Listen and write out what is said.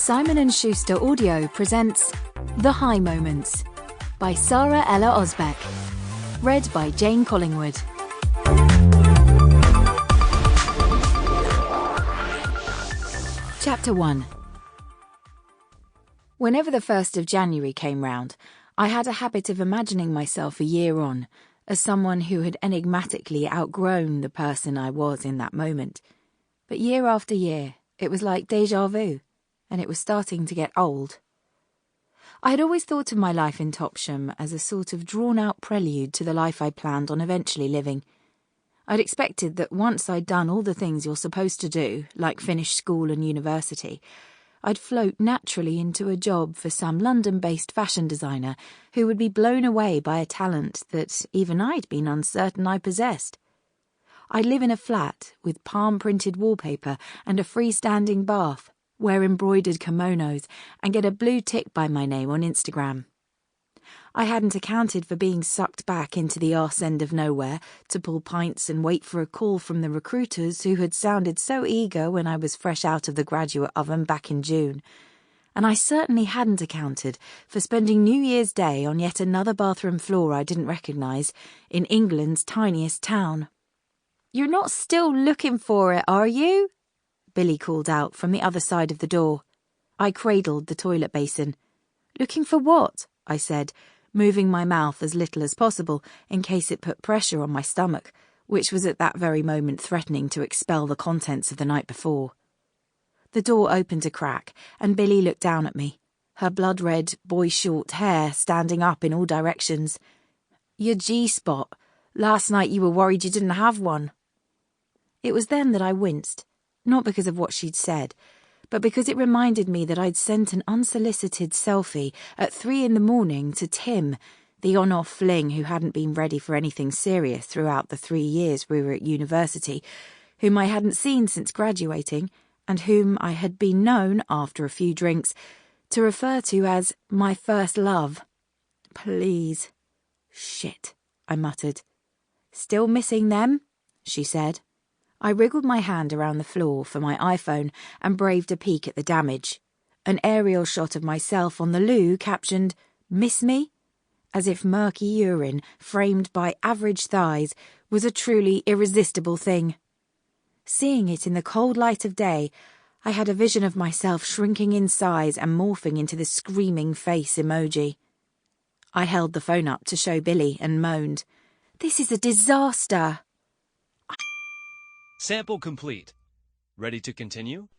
Simon & Schuster Audio presents The High Moments by Sara-Ella Ozbek. Read by Jane Collingwood. Chapter 1. Whenever the 1st of January came round, I had a habit of imagining myself a year on, as someone who had enigmatically outgrown the person I was in that moment. But year after year, it was like déjà vu, and it was starting to get old. I had always thought of my life in Topsham as a sort of drawn-out prelude to the life I planned on eventually living. I'd expected that once I'd done all the things you're supposed to do, like finish school and university, I'd float naturally into a job for some London-based fashion designer who would be blown away by a talent that even I'd been uncertain I possessed. I'd live in a flat with palm-printed wallpaper and a freestanding bath, wear embroidered kimonos, and get a blue tick by my name on Instagram. I hadn't accounted for being sucked back into the arse end of nowhere to pull pints and wait for a call from the recruiters who had sounded so eager when I was fresh out of the graduate oven back in June. And I certainly hadn't accounted for spending New Year's Day on yet another bathroom floor I didn't recognise in England's tiniest town. "You're not still looking for it, are you?" Billy called out from the other side of the door. I cradled the toilet basin. "Looking for what?" I said, moving my mouth as little as possible in case it put pressure on my stomach, which was at that very moment threatening to expel the contents of the night before. The door opened a crack, and Billy looked down at me, her blood-red, boy-short hair standing up in all directions. "Your G-spot. Last night you were worried you didn't have one." It was then that I winced, not because of what she'd said, but because it reminded me that I'd sent an unsolicited selfie at 3 a.m. to Tim, the on-off fling who hadn't been ready for anything serious throughout the 3 years we were at university, whom I hadn't seen since graduating, and whom I had been known, after a few drinks, to refer to as my first love. "Please." "Shit," I muttered. "Still missing them?" she said. I wriggled my hand around the floor for my iPhone and braved a peek at the damage. An aerial shot of myself on the loo captioned, "Miss me?" as if murky urine framed by average thighs was a truly irresistible thing. Seeing it in the cold light of day, I had a vision of myself shrinking in size and morphing into the screaming face emoji. I held the phone up to show Billy and moaned, "This is a disaster." Sample complete. Ready to continue?